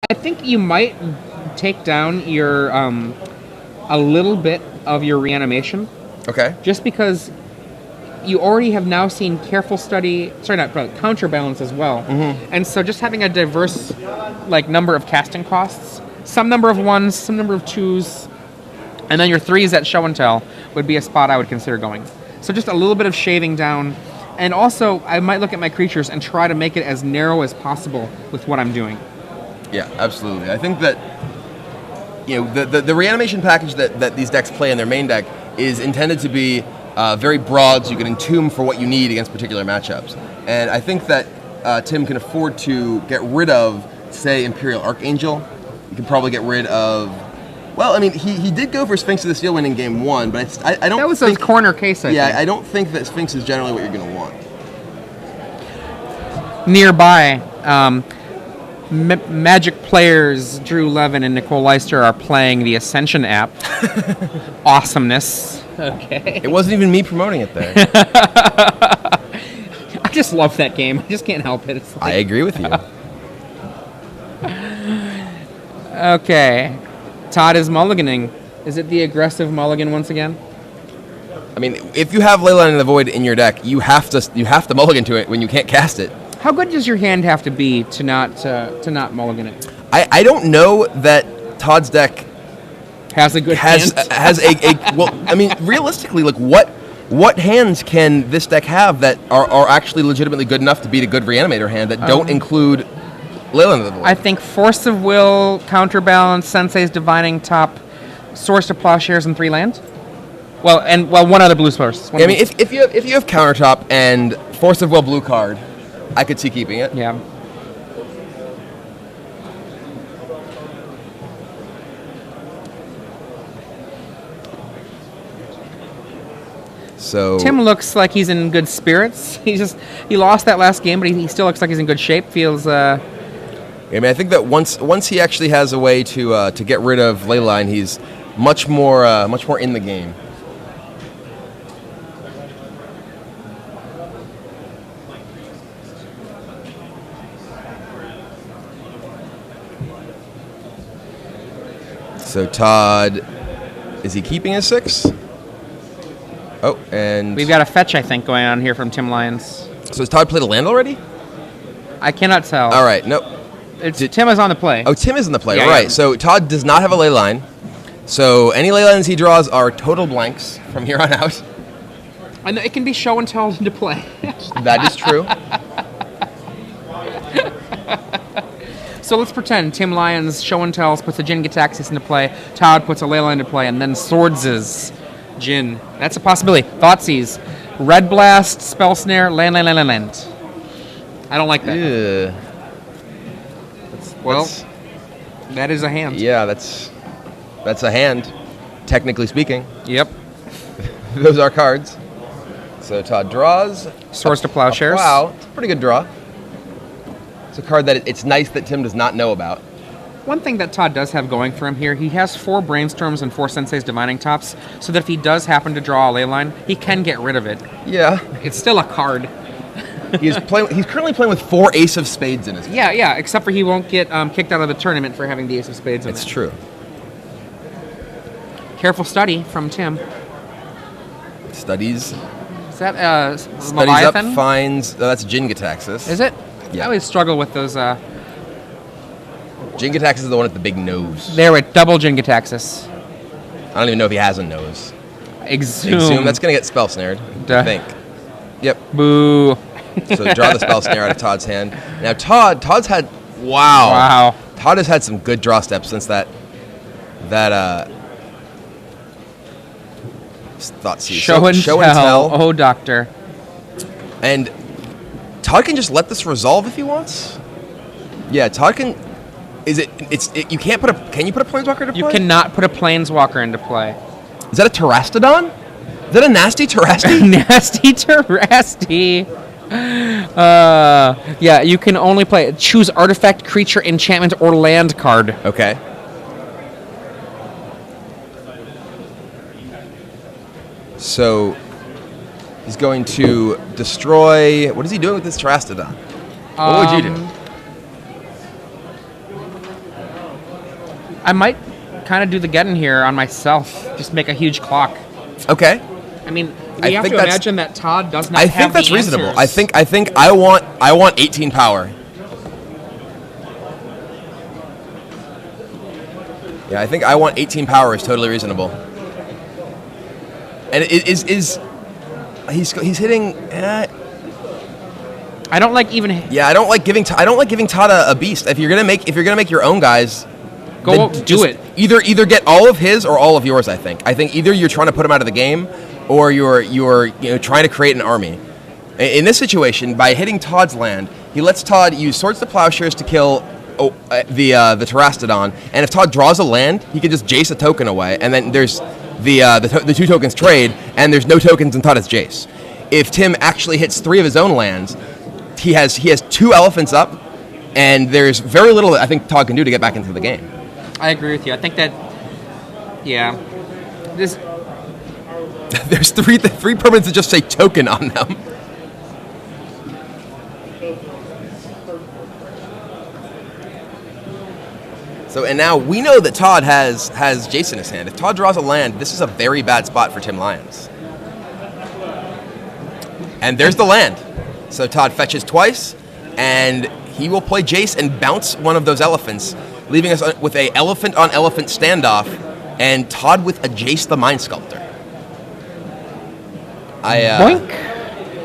I think you might take down your a little bit of your reanimation, Okay. just because you already have now seen careful study. Sorry, not but counterbalance as well. And so just having a diverse number of casting costs, some number of ones, some number of twos, and then your threes at show and tell would be a spot I would consider going. So just a little bit of shaving down. And also, I might look at my creatures and try to make it as narrow as possible with what I'm doing. Yeah, absolutely. I think that the reanimation package that these decks play in their main deck is intended to be very broad, so you can entomb for what you need against particular matchups. And I think that Tim can afford to get rid of, say, Imperial Archangel. You can probably get rid of. Well, I mean, he did go for Sphinx of the Steel Wind in game one, but I don't. That was think, a corner case. I think. I don't think that Sphinx is generally what you're going to want. Nearby, Magic players Drew Levin and Nicole Leister are playing the Ascension app. Awesomeness. Okay. It wasn't even me promoting it there. I just love that game. I just can't help it. It's I agree with you. Okay. Todd is mulliganing. Is it the aggressive mulligan once again? I mean, if you have Leyline in the Void in your deck, you have to mulligan to it when you can't cast it. How good does your hand have to be to not mulligan it? I don't know that Todd's deck Has a good has hand? well. I mean, realistically, like what hands can this deck have that are actually legitimately good enough to beat a good Reanimator hand that don't include Leyline of the Void? I think Force of Will, Counterbalance, Sensei's Divining Top, Source to Plowshares, and 3 land. Well, one other blue source. I mean, if you have Countertop and Force of Will blue card, I could see keeping it. Yeah. So Tim looks like he's in good spirits. He lost that last game, but he still looks like he's in good shape. Feels. I mean, I think that once he actually has a way to get rid of Leyline, he's much more in the game. So Todd, is he keeping his 6? Oh, and We've got a fetch, I think, going on here from Tim Lyons. So has Todd played a land already? I cannot tell. All right, nope. Tim is on the play. Oh, Tim is in the play, Yeah, right. yeah. So Todd does not have a ley line. So any ley lines he draws are total blanks from here on out. And it can be show and tell into play. That is true. So let's pretend Tim Lyons show and tells, puts a Jin Gitaxias into play, Todd puts a Leyline into play, and then Swords' Jin. That's a possibility. Thoughtseize. Red Blast, Spell Snare, land. I don't like that. Ew. Well, that is a hand. Yeah, that's a hand, technically speaking. Yep. Those are cards. So Todd draws. Swords to Plowshares. Wow, it's a pretty good draw. It's a card that it's nice that Tim does not know about. One thing that Todd does have going for him here, he has 4 Brainstorms and 4 Sensei's Divining Tops, so that if he does happen to draw a Leyline, he can get rid of it. Yeah. It's still a card. He's currently playing with 4 Ace of Spades in his hand. Yeah, except for he won't get kicked out of the tournament for having the Ace of Spades in It's it. true. Careful study from Tim. Studies Is that up, Leviathan? finds... that's Jin Gitaxias. Is it? Yeah. I always struggle with those. Jin Gitaxias is the one with the big nose. There with double Jin Gitaxias. I don't even know if he has a nose. Exhume. That's going to get spell snared, Duh. I think. Yep. Boo. So draw the spell snare out of Todd's hand. Now Todd's had... Wow. Todd has had some good draw steps since that Thoughtseize. Show and tell. Oh, doctor. And Todd can just let this resolve if he wants. Yeah, Todd can. You can't put a. Can you put a planeswalker into play? You cannot put a Planeswalker into play. Is that a Terrastodon? Is that a nasty Terrasti? Nasty Terrasti. Yeah, you can only choose artifact, creature, enchantment, or land card. Okay. So he's going to destroy. What is he doing with this Terrastodon? What would you do? I might kind of do the getting here on myself. Just make a huge clock. Okay. I mean, we have to imagine that Todd does not I have think that's the reasonable. answers. I think I want 18 power. Yeah, I think I want 18 power is totally reasonable. And he's hitting. I don't like even. Yeah, I don't like giving Todd a beast. If you're gonna make your own guys, go do it. Either get all of his or all of yours. I think either you're trying to put him out of the game, or you're trying to create an army. In this situation, by hitting Todd's land, he lets Todd use Swords to Plowshares to kill the Terastodon, and if Todd draws a land, he can just Jace a token away, and then there's the 2 tokens trade, and there's no tokens and Todd has Jace. If Tim actually hits 3 of his own lands, he has 2 elephants up, and there's very little that I think Todd can do to get back into the game. I agree with you. I think that, yeah, this. There's three permanents that just say token on them. So, and now we know that Todd has Jace in his hand. If Todd draws a land, this is a very bad spot for Tim Lyons. And there's the land. So Todd fetches twice, and he will play Jace and bounce one of those elephants, leaving us with a elephant on elephant standoff, and Todd with a Jace the Mind Sculptor. Boink.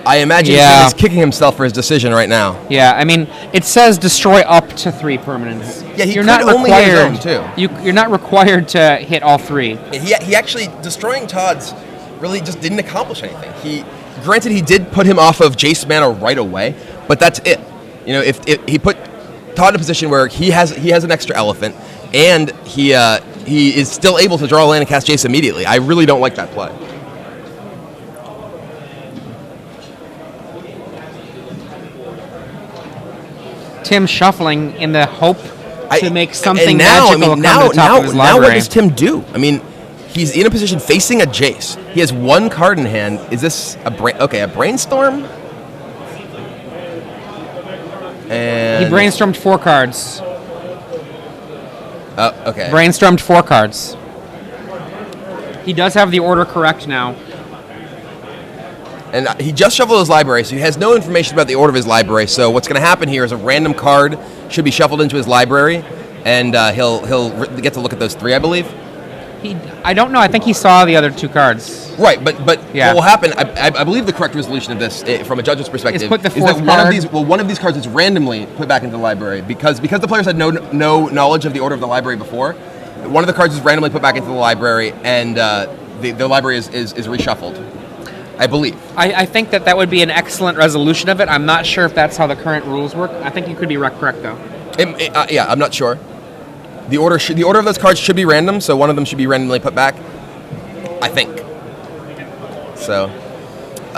I imagine he's kicking himself for his decision right now. Yeah, I mean, it says destroy up to 3 permanents. Yeah, you're not only required hit his own, too. You're not required to hit all 3. He actually, destroying Todd's really just didn't accomplish anything. Granted, he did put him off of Jace mana right away, but that's it. If he put Todd in a position where he has an extra elephant, and he is still able to draw a land and cast Jace immediately. I really don't like that play. Tim shuffling in the hope to make something now, magical come to the top of his library. Now what does Tim do? I mean, he's in a position facing a Jace. He has 1 card in hand. Is this a brainstorm? And he brainstormed 4 cards. Okay. Brainstormed 4 cards. He does have the order correct now. And he just shuffled his library, so he has no information about the order of his library. So what's going to happen here is a random card should be shuffled into his library, and he'll get to look at those 3, I believe. I don't know. I think he saw the other 2 cards. Right, but yeah. What will happen? I believe the correct resolution of this, from a judge's perspective, is put the 4th that card. one of these cards is randomly put back into the library because the players had no knowledge of the order of the library before. One of the cards is randomly put back into the library, and the library is reshuffled. I believe. I think that would be an excellent resolution of it. I'm not sure if that's how the current rules work. I think you could be correct, though. Yeah, I'm not sure. The order of those cards should be random, so one of them should be randomly put back. I think. So,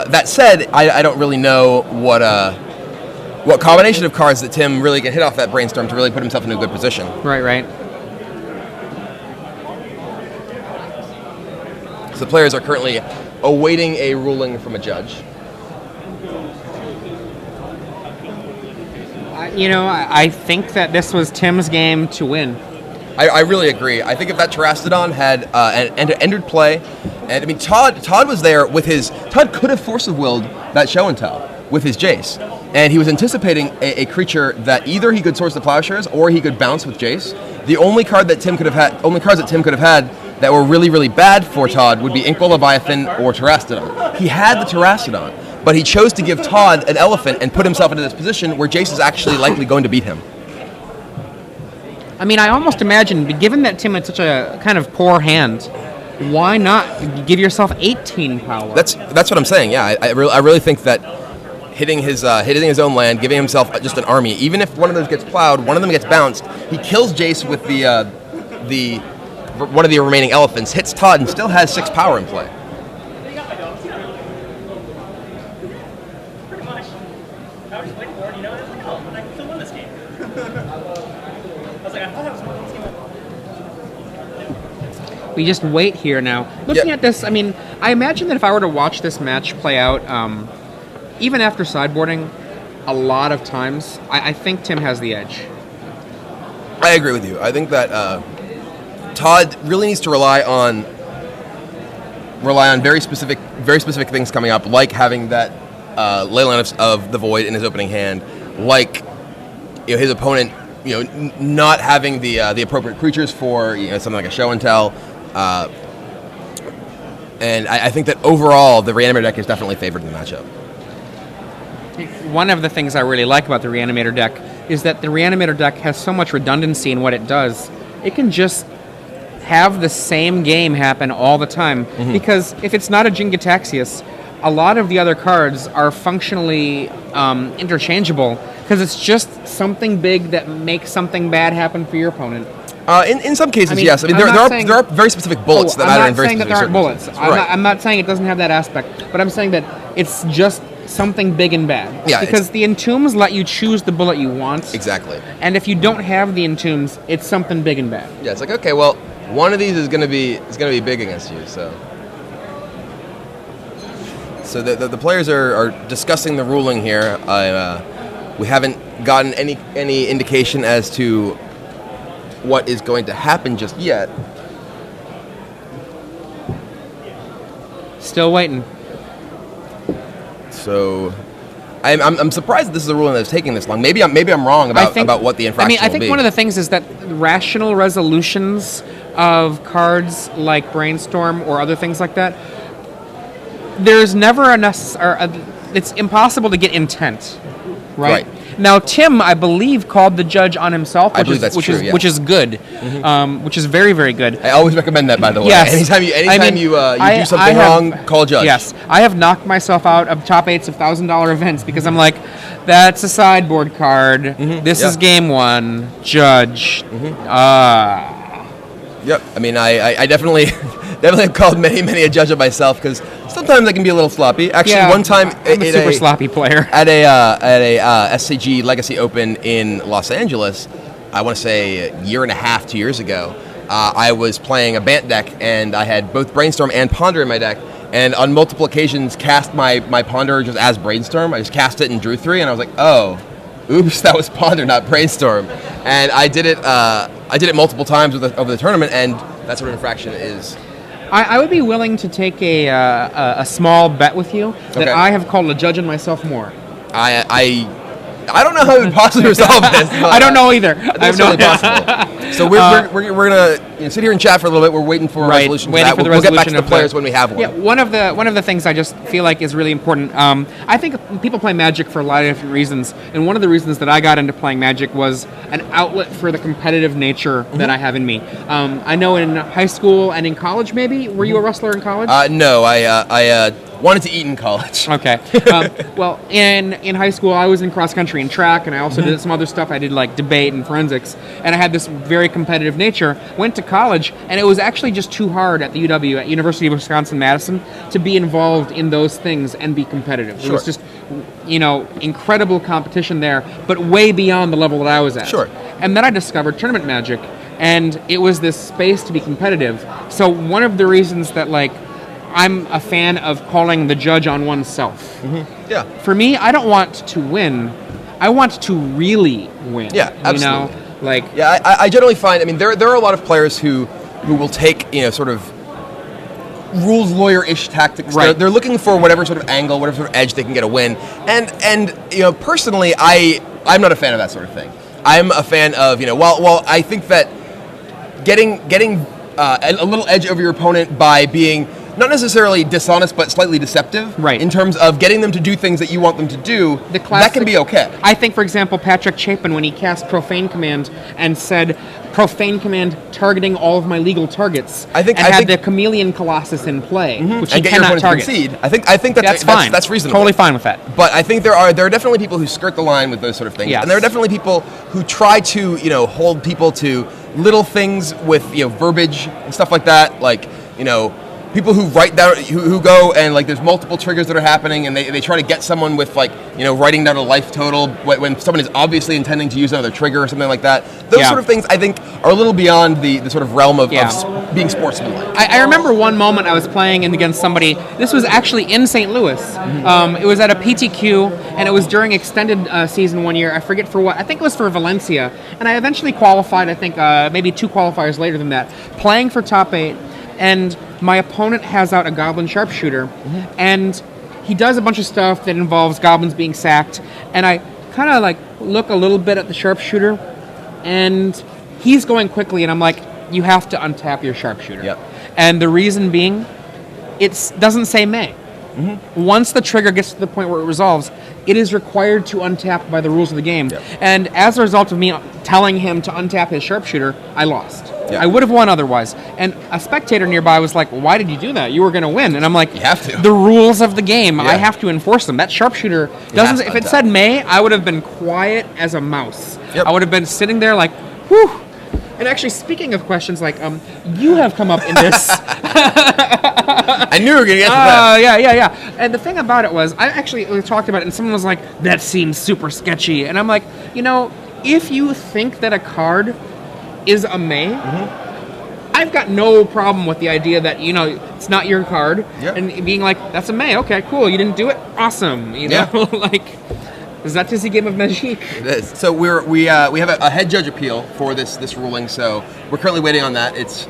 that said, I don't really know what combination of cards that Tim really can hit off that brainstorm to really put himself in a good position. Right. So the players are currently awaiting a ruling from a judge. I think that this was Tim's game to win. I really agree. I think if that Terastodon had entered play, and I mean Todd was there with his Todd could have force of willed that show and tell with his Jace, and he was anticipating a creature that either he could Swords to Plowshares or he could bounce with Jace. The only cards that Tim could have had that were really, really bad for Todd would be Inkwell Leviathan or Terastodon. He had the Terastodon, but he chose to give Todd an elephant and put himself into this position where Jace is actually likely going to beat him. I mean, I almost imagine, given that Tim had such a kind of poor hand, why not give yourself 18 power? That's what I'm saying. Yeah, I really think that hitting his own land, giving himself just an army, even if one of those gets plowed, one of them gets bounced, he kills Jace with the one of the remaining elephants, hits Todd, and still has 6 power in play. We just wait here now. Looking at this, I mean, I imagine that if I were to watch this match play out, even after sideboarding, a lot of times, I think Tim has the edge. I agree with you. I think that Todd really needs to rely on very specific things coming up, like having that Leyline of the Void in his opening hand, like his opponent not having the appropriate creatures for something like a show and tell. And I think that overall, the Reanimator deck is definitely favored in the matchup. One of the things I really like about the Reanimator deck is that the Reanimator deck has so much redundancy in what it does. It can just have the same game happen all the time. Mm-hmm. Because if it's not a Jin-Gitaxias, a lot of the other cards are functionally interchangeable, because it's just something big that makes something bad happen for your opponent. In some cases, yes. I mean, there are very specific bullets that matter in very specific circumstances. I'm not saying that there aren't bullets. I'm not saying it doesn't have that aspect, but I'm saying that it's just something big and bad. Yeah, because the Entombs let you choose the bullet you want. Exactly. And if you don't have the Entombs, it's something big and bad. Yeah, it's like, okay, well, one of these is going to be big against you. So the players are discussing the ruling here. We haven't gotten any indication as to what is going to happen just yet. Still waiting. So, I'm surprised that this is a ruling that's taking this long. Maybe I'm wrong about what the infraction will be. I think one of the things is that rational resolutions of cards like Brainstorm or other things like that, there's never it's impossible to get intent, right? Now, Tim, I believe, called the judge on himself, which is good, mm-hmm. Which is very, very good. I always recommend that, by the way. Yes. Anytime you do something wrong, call a judge. Yes, I have knocked myself out of top 8s of $1,000 events because I'm like, that's a sideboard card. Mm-hmm. This is game 1. Judge. Mm-hmm. Yep. I mean, I definitely have called many a judge of myself, because sometimes I can be a little sloppy. Actually, one time I'm a super sloppy player at a SCG Legacy Open in Los Angeles. I want to say a year and a half, 2 years ago. I was playing a Bant deck, and I had both Brainstorm and Ponder in my deck. And on multiple occasions, cast my Ponder just as Brainstorm. I just cast it and drew 3, and I was like, oh, oops, that was Ponder, not Brainstorm. And I did it multiple times over the tournament, and that's what infraction is. I would be willing to take a small bet with you that I have called a judge on myself more. I don't know how we would possibly resolve this. I don't know either. I think it's really possible. So we're gonna sit here and chat for a little bit. We're waiting for a resolution. We'll get back to the players when we have one. Yeah, one of the things I just feel like is really important. I think people play Magic for a lot of different reasons, and one of the reasons that I got into playing Magic was an outlet for the competitive nature that I have in me. I know in high school and in college, maybe were you a wrestler in college? No, I wanted to eat in college. Okay. Well, in high school, I was in cross country and track, and I also did some other stuff. I did like debate and forensics, and I had this very competitive nature. Went to college, and it was actually just too hard at the UW, at University of Wisconsin-Madison, to be involved in those things and be competitive. Sure. There was just, incredible competition there, but way beyond the level that I was at. Sure. And then I discovered tournament Magic, and it was this space to be competitive. So one of the reasons that, I'm a fan of calling the judge on oneself. Mm-hmm. Yeah. For me, I don't want to win. I want to really win. Yeah, absolutely. I generally find, there are a lot of players who will take, sort of rules lawyer-ish tactics. Right. They're looking for whatever sort of angle, whatever sort of edge they can get a win. And personally, I'm not a fan of that sort of thing. I'm a fan of, while I think that getting a little edge over your opponent by being not necessarily dishonest, but slightly deceptive. Right. In terms of getting them to do things that you want them to do, that can be okay. I think, for example, Patrick Chapin, when he cast Profane Command and said, Profane Command targeting all of my legal targets, had the Chameleon Colossus in play, which he cannot target. Concede. I think that's fine. That's reasonable. Totally fine with that. But I think there are definitely people who skirt the line with those sort of things. Yes. And there are definitely people who try to, hold people to little things with, verbiage and stuff like that, people who write down, who go and like there's multiple triggers that are happening, and they try to get someone with like writing down a life total when someone is obviously intending to use another trigger or something like that. Those sort of things I think are a little beyond the sort of realm of being sportsmanlike. I remember one moment I was playing against somebody. This was actually in St. Louis. It was at a PTQ, and it was during extended season one year. I forget for what. I think it was for Valencia, and I eventually qualified. I think maybe 2 qualifiers later than that, playing for top 8, and my opponent has out a goblin sharpshooter, and he does a bunch of stuff that involves goblins being sacked, and I kind of like look a little bit at the sharpshooter, and he's going quickly, and I'm like, you have to untap your sharpshooter. Yep. And the reason being, it doesn't say may. Once the trigger gets to the point where it resolves, it is required to untap by the rules of the game. Yep. And as a result of me telling him to untap his sharpshooter, I lost. Yeah. I would have won otherwise. And a spectator nearby was like, why did you do that? You were going to win. And I'm like, you have to. The rules of the game, Yeah. I have to enforce them. That sharpshooter doesn't, if it said may, I would have been quiet as a mouse. Yep. I would have been sitting there like, whew. And actually, speaking of questions, like, you have come up in this. I knew you were going to answer that. Yeah. And the thing about it was, we talked about it, and someone was like, that seems super sketchy. And I'm like, if you think that a card is a may, I've got no problem with the idea that, it's not your card. Yep. And being like, that's a may, okay, cool, you didn't do it, awesome. Like, is that just a game of magic? It is. So we have a head judge appeal for this ruling, so we're currently waiting on that. It's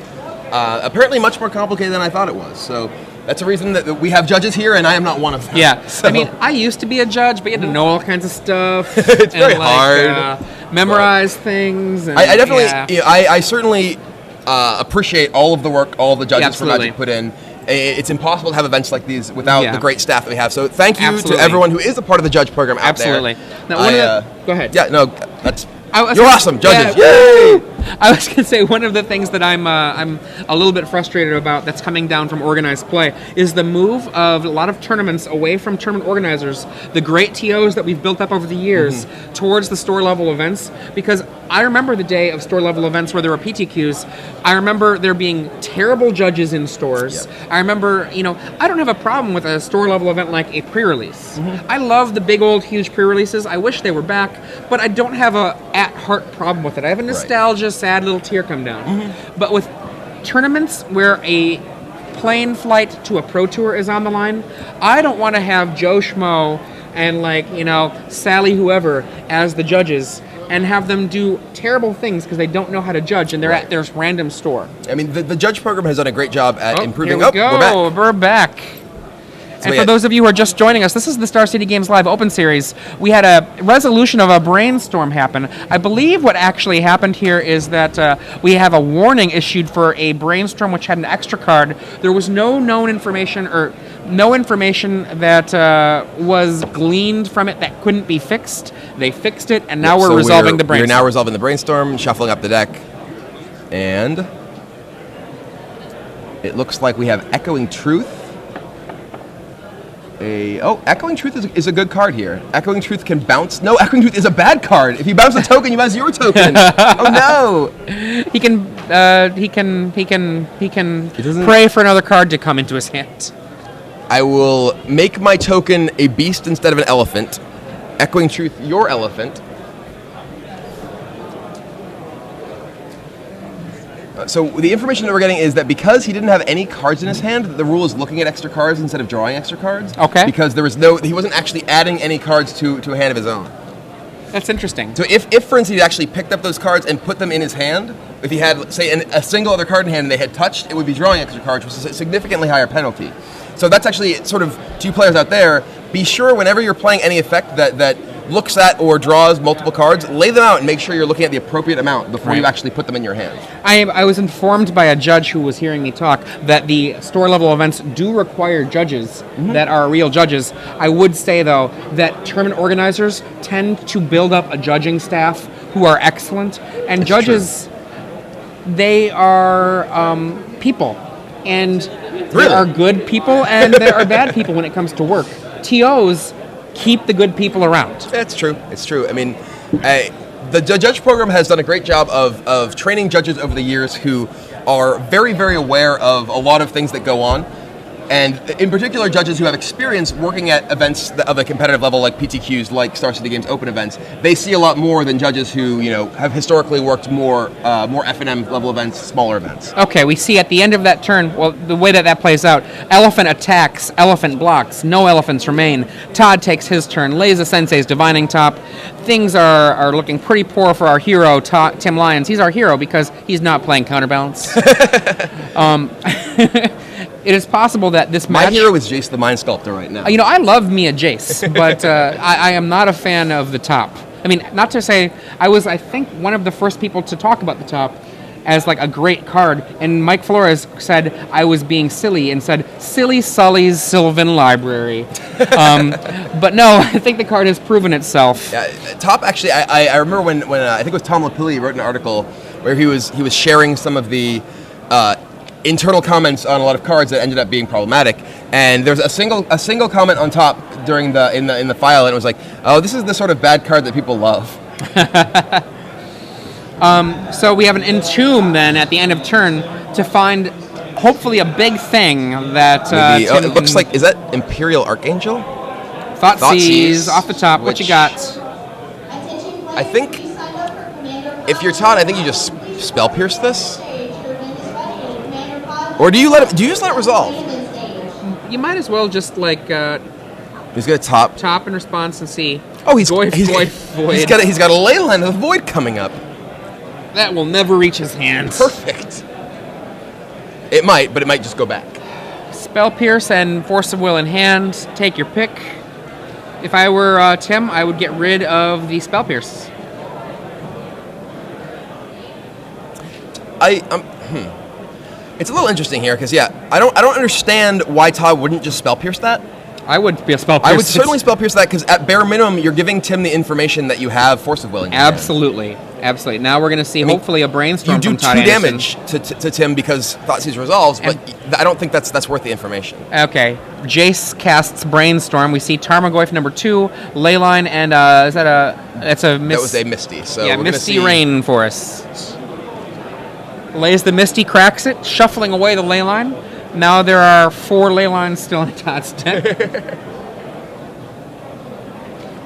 apparently much more complicated than I thought it was. So that's a reason that we have judges here, and I am not one of them. Yeah. So. I mean, I used to be a judge, but you had to know all kinds of stuff. It's very hard. Memorize things. And, I definitely, I certainly appreciate all of the work all of the judges for Magic put in. It's impossible to have events like these without the great staff that we have. So thank you to everyone who is a part of the judge program out there. Now, go ahead. Yeah, no, you're awesome, judges. Yeah, yay! I was going to say, one of the things that I'm a little bit frustrated about that's coming down from organized play is the move of a lot of tournaments away from tournament organizers, the great TOs that we've built up over the years, towards the store-level events. Because I remember the day of store-level events where there were PTQs. I remember there being terrible judges in stores. Yep. I remember, I don't have a problem with a store-level event like a pre-release. I love the big old huge pre-releases. I wish they were back, but I don't have a at-heart problem with it. I have a nostalgia, sad little tear come down. But with tournaments where a plane flight to a pro tour is on the line, I don't want to have Joe Schmo and Sally whoever as the judges and have them do terrible things because they don't know how to judge and they're at their random store. I mean, the judge program has done a great job at improving. Here we go. We're back. And for those of you who are just joining us, this is the Star City Games Live Open Series. We had a resolution of a brainstorm happen. I believe what actually happened here is that we have a warning issued for a brainstorm which had an extra card. There was no known information or no information that was gleaned from it that couldn't be fixed. They fixed it, and now we're resolving the brainstorm. We're now resolving the brainstorm, shuffling up the deck, and it looks like we have Echoing Truth. Echoing Truth is a good card here. Echoing Truth can bounce. No, Echoing Truth is a bad card. If you bounce a token, you bounce your token. Oh no! He can pray for another card to come into his hand. I will make my token a beast instead of an elephant. Echoing Truth, your elephant. So the information that we're getting is that because he didn't have any cards in his hand, the rule is looking at extra cards instead of drawing extra cards. Okay. Because he wasn't actually adding any cards to a hand of his own. That's interesting. So if for instance, he actually picked up those cards and put them in his hand, if he had, say, a single other card in hand and they had touched, it would be drawing extra cards, which is a significantly higher penalty. So that's actually sort of, to you players out there, be sure whenever you're playing any effect that looks at or draws multiple cards, lay them out and make sure you're looking at the appropriate amount before you actually put them in your hand. I was informed by a judge who was hearing me talk that the store-level events do require judges that are real judges. I would say, though, that tournament organizers tend to build up a judging staff who are excellent, and That's judges, they are people, and there are good people and there are bad people when it comes to work. TOs keep the good people around. It's true. It's true. I mean, the judge program has done a great job of training judges over the years who are very, very aware of a lot of things that go on. And in particular, judges who have experience working at events of a competitive level, like PTQs, like Star City Games Open events, they see a lot more than judges who, have historically worked more F&M level events, smaller events. Okay, we see at the end of that turn, well, the way that plays out, elephant attacks, elephant blocks, no elephants remain. Todd takes his turn, lays the Sensei's Divining Top. Things are looking pretty poor for our hero, Tim Lyons. He's our hero because he's not playing Counterbalance. It is possible that this match... My hero is Jace the Mind Sculptor right now. I love me a Jace, but I am not a fan of the top. I mean, not to say... I think, one of the first people to talk about the top as, like, a great card, and Mike Flores said I was being silly and said, Silly Sully's Sylvan Library. But no, I think the card has proven itself. Top, actually, I remember when I think it was Tom Lapilli wrote an article where he was sharing some of the... internal comments on a lot of cards that ended up being problematic, and there's a single comment on top during in the file, and it was like, oh, this is the sort of bad card that people love. So we have an Entomb then at the end of turn to find hopefully a big thing that it looks like, is that Imperial Archangel? Thoughtseize off the top. What you got? I think if you're Todd, I think you just Spell Pierce this. Or do you just let it resolve? You might as well just he's got top in response and see. Oh, he's Void. He's got a Leyline with Void coming up. That will never reach his hand. Perfect. It might, but it might just go back. Spell Pierce and Force of Will in hand. Take your pick. If I were Tim, I would get rid of the Spell Pierce. It's a little interesting here because I don't understand why Todd wouldn't just Spell Pierce that. I would be a Spell Pierce. I would certainly Spell Pierce that because at bare minimum you're giving Tim the information that you have Force of Will in your hand. Absolutely. Now we're going to see hopefully a Brainstorm from Todd Anderson. You do 2 damage to Tim because Thoughtseize resolves, but I don't think that's worth the information. Okay. Jace casts Brainstorm. We see Tarmogoyf number 2, Leyline, and that's a That was a Misty. So yeah, Misty Rain for us. Lays the Misty, cracks it, shuffling away the Leyline. Now there are 4 Leylines still in Todd's deck.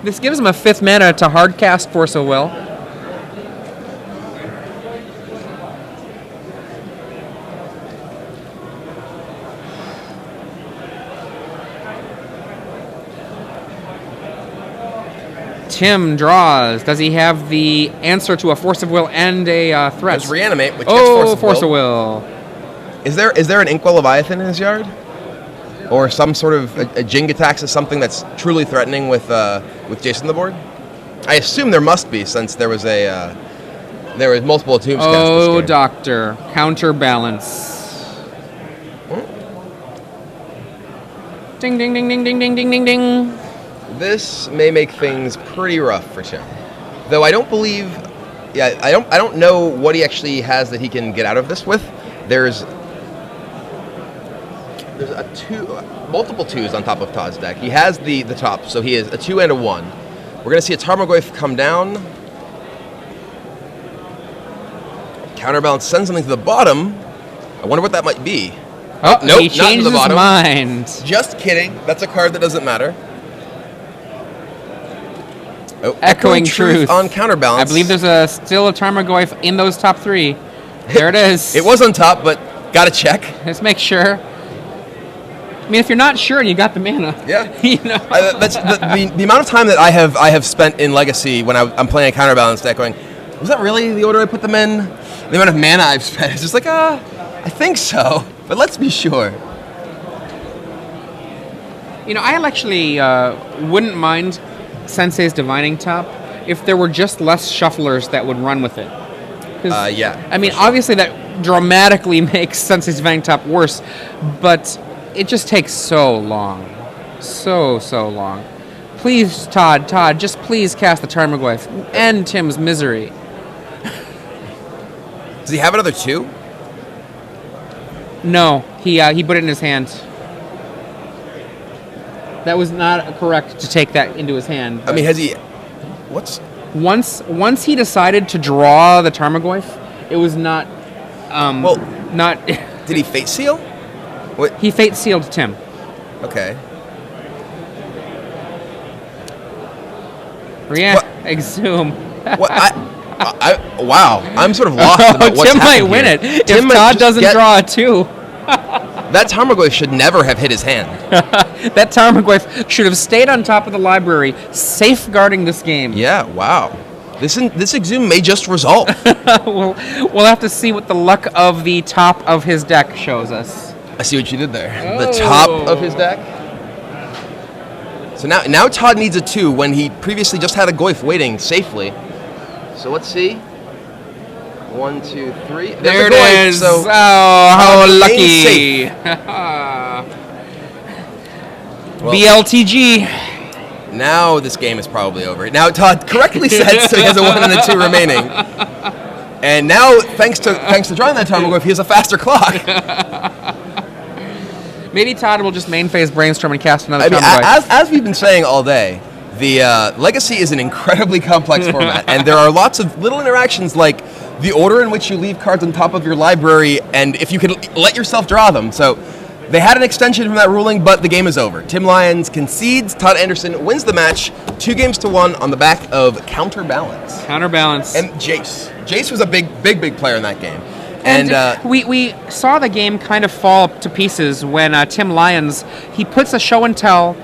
This gives him a 5th mana to hardcast Force of Will. Tim draws. Does he have the answer to a Force of Will and a threat? There's Reanimate, which gets Force of Will. Is there an Inkwell Leviathan in his yard? Or some sort of a Jing attacks is something that's truly threatening with Jason the board? I assume there must be, since there was multiple tombs cast this game. Doctor. Counterbalance. Ding, ding, ding, ding, ding, ding, ding, ding, ding. This may make things pretty rough for Tim. Though I don't believe... Yeah, I don't know what he actually has that he can get out of this with. There's multiple 2s on top of Todd's deck. He has the top, so he is a 2 and a 1. We're going to see a Tarmogoyf come down. Counterbalance sends something to the bottom. I wonder what that might be. Oh, nope, he changed his mind. Just kidding. That's a card that doesn't matter. Oh, Echoing Truth on Counterbalance. I believe there's still a Tarmogoyf in those top 3. There it is. It was on top, but gotta check. Let's make sure. I mean, if you're not sure and you got the mana, yeah, that's the amount of time that I have spent in Legacy when I'm playing a Counterbalance deck, going, was that really the order I put them in? The amount of mana I've spent, it's just like, I think so, but let's be sure. I actually wouldn't mind Sensei's Divining Top if there were just less shufflers that would run with it. Yeah. I mean, obviously that dramatically makes Sensei's Divining Top worse, but it just takes so long. So long. Please, Todd, just please cast the Tarmogoyf. End Tim's misery. Does he have another 2? No, he put it in his hand. That was not correct to take that into his hand. I mean, has he... once he decided to draw the Tarmogoyf, it was not not. Did he fate seal? What? He fate sealed Tim. Okay. Yeah, What? exhume. What? Wow. I'm sort of lost about what's Tim might happened win here. it Tim if might Todd just doesn't draw a 2. That Tarmogoyf should never have hit his hand. That Tarmogoyf should have stayed on top of the library, safeguarding this game. Yeah, wow. This exhume may just resolve. we'll have to see what the luck of the top of his deck shows us. I see what you did there. The top of his deck. So now Todd needs a 2 when he previously just had a Goyf waiting safely. So let's see. 1, 2, 3. There it Goyf, is. So how lucky. Well, BLTG. now this game is probably over. Now Todd correctly said so he has a 1 and a 2 remaining. And now, thanks to drawing that Tarmogoyf, he has a faster clock. Maybe Todd will just main phase brainstorm and cast another I mean, Tarmogoyf. as we've been saying all day, the Legacy is an incredibly complex format, and there are lots of little interactions like the order in which you leave cards on top of your library, and if you can let yourself draw them. So they had an extension from that ruling, but the game is over. Tim Lyons concedes. Todd Anderson wins the match, 2-1 on the back of Counterbalance. Counterbalance. And Jace. Jace was a big player in that game. And we saw the game kind of fall to pieces when Tim Lyons, he puts a show and tell